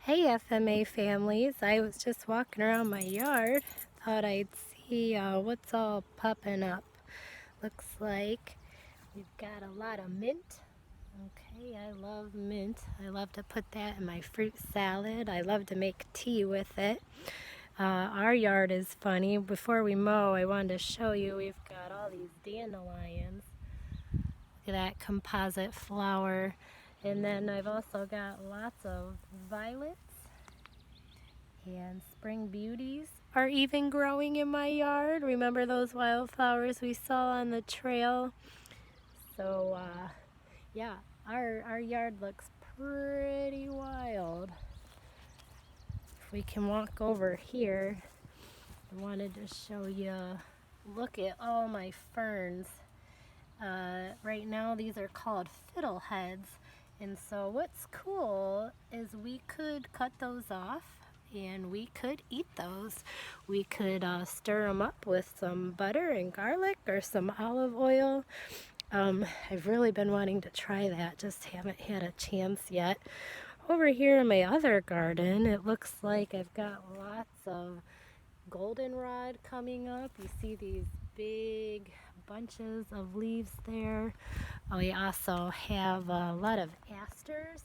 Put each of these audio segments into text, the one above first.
Hey FMA families, I was just walking around my yard, thought I'd see what's all popping up. Looks like we've got a lot of mint. Okay, I love mint. I love to put that in my fruit salad. I love to make tea with it. Our yard is funny. Before we mow, I wanted to show you we've got all these dandelions. Look at that composite flower. And then I've also got lots of violets. And spring beauties are even growing in my yard. Remember those wildflowers we saw on the trail? So yeah, our yard looks pretty wild. If we can walk over here, I wanted to show you, look at all my ferns. Right now these are called fiddleheads. And so what's cool is we could cut those off and we could eat those. We could stir them up with some butter and garlic or some olive oil. I've really been wanting to try that, just haven't had a chance yet. Over here in my other garden, it looks like I've got lots of goldenrod coming up. You see these big bunches of leaves there. We also have a lot of asters.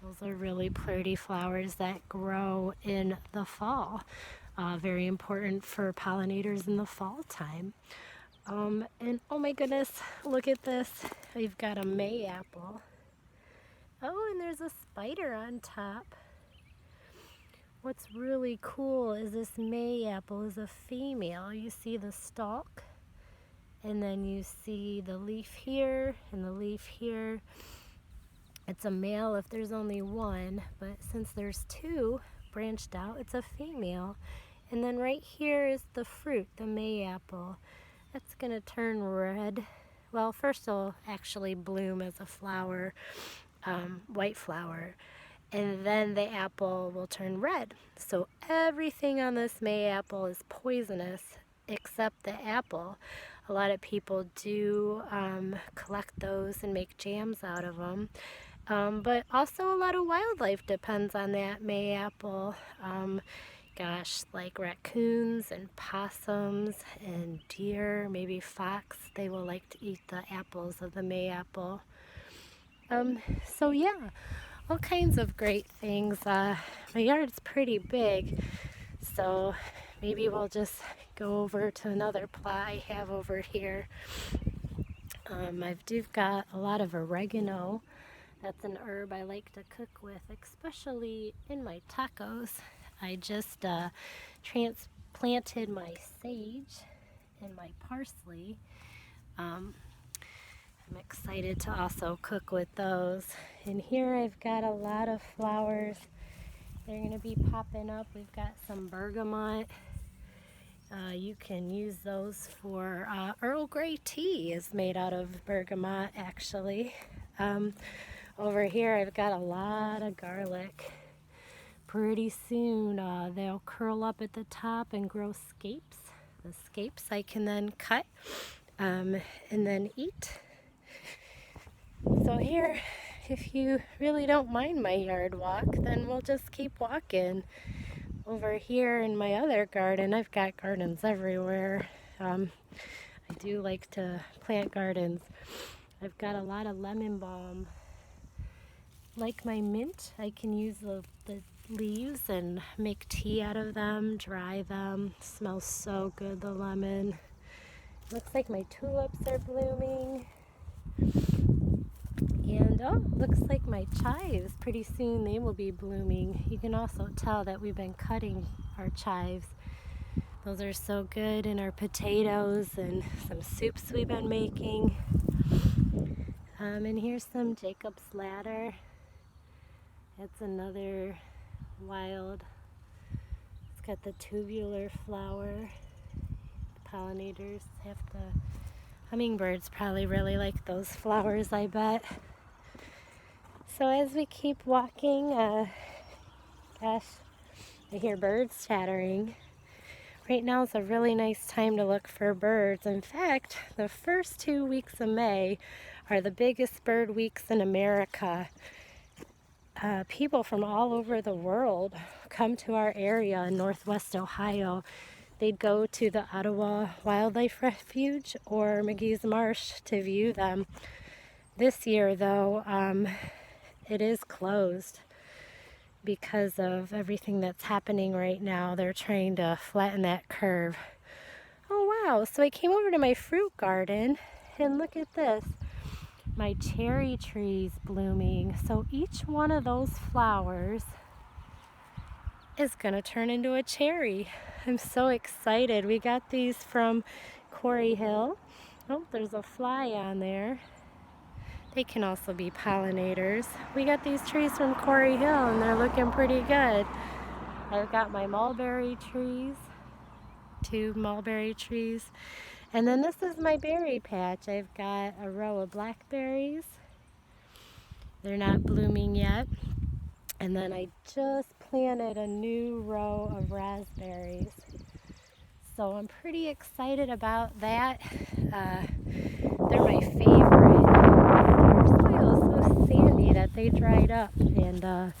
Those are really pretty flowers that grow in the fall. Very important for pollinators in the fall time. And oh my goodness, look at this. We've got a mayapple. Oh, and there's a spider on top. What's really cool is this mayapple is a female. You see the stalk, and then you see the leaf here and the leaf here. It's a male if there's only one, but since there's two branched out, it's a female. And then right here is the fruit, the mayapple. That's gonna turn red. Well, first it'll actually bloom as a flower, white flower, and then the apple will turn red. So everything on this mayapple is poisonous except the apple. A lot of people do collect those and make jams out of them. But also a lot of wildlife depends on that mayapple. Gosh, like raccoons and possums and deer, maybe fox, they will like to eat the apples of the mayapple. So yeah, all kinds of great things. My yard's pretty big, so maybe we'll just go over to another plot I have over here. I've got a lot of oregano. That's an herb I like to cook with, especially in my tacos. I just transplanted my sage and my parsley. I'm excited to also cook with those. And here I've got a lot of flowers. They're going to be popping up. We've got some bergamot. You can use those for Earl Grey tea is made out of bergamot, actually. Over here I've got a lot of garlic. Pretty soon they'll curl up at the top and grow scapes. The scapes I can then cut and then eat. So here, if you really don't mind my yard walk, then we'll just keep walking. Over here in my other garden, I've got gardens everywhere. I do like to plant gardens. I've got a lot of lemon balm. Like my mint, I can use the leaves and make tea out of them, dry them. Smells so good, the lemon. Looks like my tulips are blooming. And oh, looks like my chives, pretty soon they will be blooming. You can also tell that we've been cutting our chives. Those are so good in our potatoes and some soups we've been making. And here's some Jacob's ladder. It's another wild. It's got the tubular flower. The pollinators have to, hummingbirds probably really like those flowers, I bet. So as we keep walking, gosh, I hear birds chattering. Right now is a really nice time to look for birds. In fact, the first 2 weeks of May are the biggest bird weeks in America. people from all over the world come to our area in Northwest Ohio. They'd go to the Ottawa Wildlife Refuge or McGee's Marsh to view them. This year, though, it is closed because of everything that's happening right now. They're trying to flatten that curve. Oh wow, so I came over to my fruit garden and look at this. My cherry trees blooming. So each one of those flowers is gonna turn into a cherry. I'm so excited. We got these from Quarry Hill. Oh, there's a fly on there. They can also be pollinators. We got these trees from Quarry Hill and they're looking pretty good. I've got my mulberry trees, 2 mulberry trees. And then this is my berry patch. I've got a row of blackberries. They're not blooming yet. And then I just planted a new row of raspberries. So I'm pretty excited about that. They're my favorite. Our soil is so sandy that they dried up, and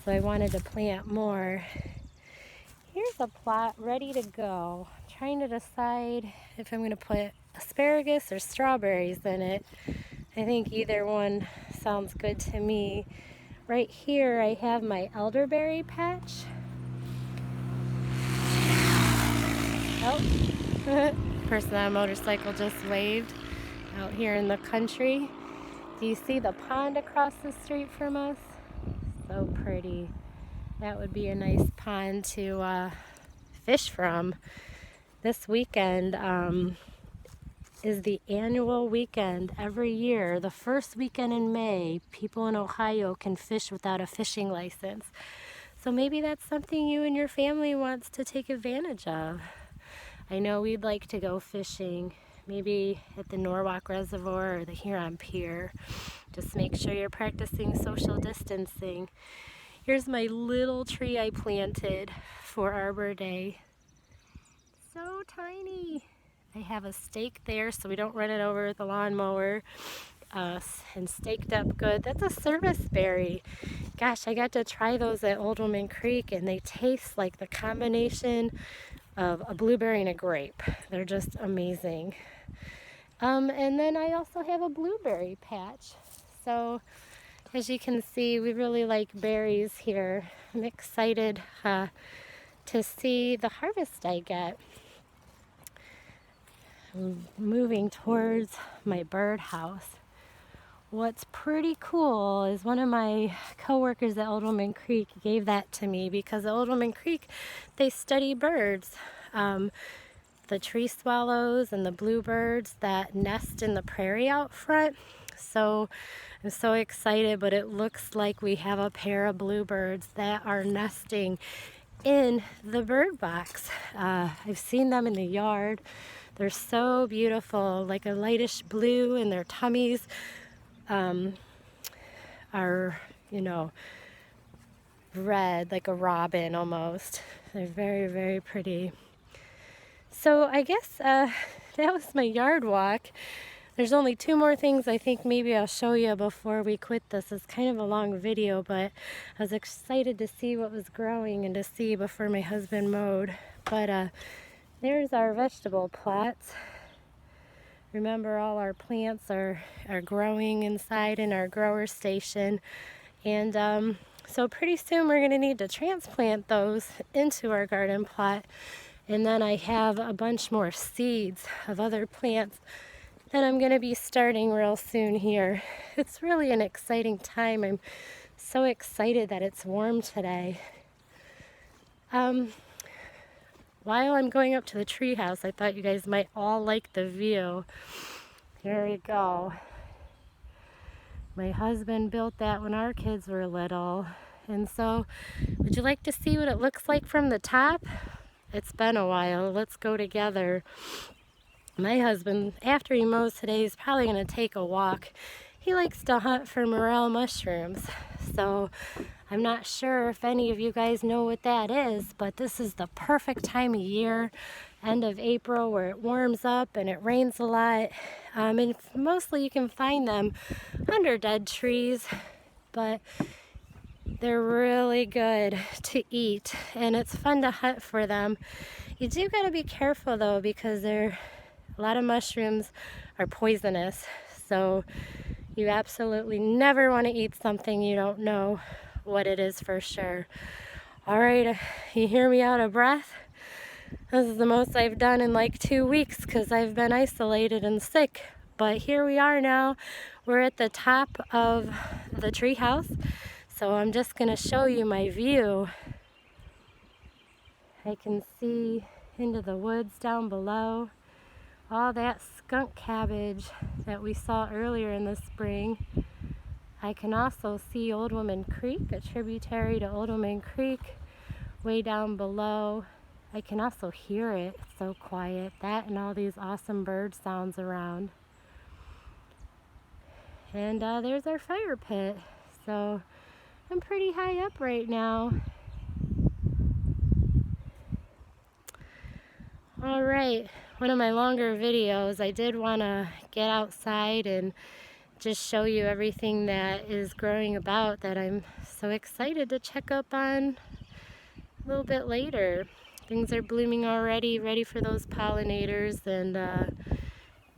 so I wanted to plant more. Here's a plot ready to go. I'm trying to decide if I'm going to put asparagus or strawberries in it. I think either one sounds good to me. Right here I have my elderberry patch. Oh, person on a motorcycle just waved out here in the country. Do you see the pond across the street from us? So pretty. That would be a nice pond to fish from. This weekend is the annual weekend every year. The first weekend in May, people in Ohio can fish without a fishing license. So maybe that's something you and your family wants to take advantage of. I know we'd like to go fishing, maybe at the Norwalk Reservoir or the Huron Pier. Just make sure you're practicing social distancing. Here's my little tree I planted for Arbor Day. So tiny. I have a stake there so we don't run it over with the lawnmower, and staked up good. That's a service berry. Gosh, I got to try those at Old Woman Creek and they taste like the combination of a blueberry and a grape. They're just amazing. And then I also have a blueberry patch. So as you can see, we really like berries here. I'm excited to see the harvest I get. I'm moving towards my birdhouse. What's pretty cool is one of my coworkers at Old Woman Creek gave that to me because at Old Woman Creek they study birds. The tree swallows and the bluebirds that nest in the prairie out front. So I'm so excited, but it looks like we have a pair of bluebirds that are nesting in the bird box. I've seen them in the yard. They're so beautiful, like a lightish blue, and their tummies are, red, like a robin almost. They're very, very pretty. So I guess that was my yard walk. There's only 2 more things I think maybe I'll show you before we quit this. It's kind of a long video, but I was excited to see what was growing and to see before my husband mowed. But there's our vegetable plots. Remember, all our plants are growing inside in our grower station. And so pretty soon we're going to need to transplant those into our garden plot. And then I have a bunch more seeds of other plants that I'm going to be starting real soon here. It's really an exciting time. I'm so excited that it's warm today. While I'm going up to the treehouse, I thought you guys might all like the view. Here we go. My husband built that when our kids were little. And so, would you like to see what it looks like from the top? It's been a while. Let's go together. My husband, after he mows today, is probably going to take a walk. He likes to hunt for morel mushrooms. So I'm not sure if any of you guys know what that is, but this is the perfect time of year, end of April, where it warms up and it rains a lot. And mostly you can find them under dead trees, but They're really good to eat, and it's fun to hunt for them. You do got to be careful though, because a lot of mushrooms are poisonous, so you absolutely never want to eat something you don't know what it is for sure. All right, you hear me out of breath? This is the most I've done in like 2 weeks because I've been isolated and sick. But here we are now. We're at the top of the treehouse. So I'm just going to show you my view. I can see into the woods down below. All that skunk cabbage that we saw earlier in the spring. I can also see Old Woman Creek, a tributary to Old Woman Creek, way down below. I can also hear it. It's so quiet. That and all these awesome bird sounds around. And there's our fire pit. So I'm pretty high up right now. All right, one of my longer videos, I did want to get outside and just show you everything that is growing about that I'm so excited to check up on a little bit later. Things are blooming already, ready for those pollinators, and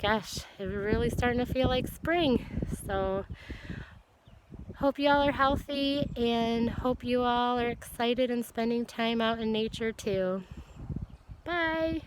gosh, it's really starting to feel like spring. So hope you all are healthy, and hope you all are excited and spending time out in nature too. Bye!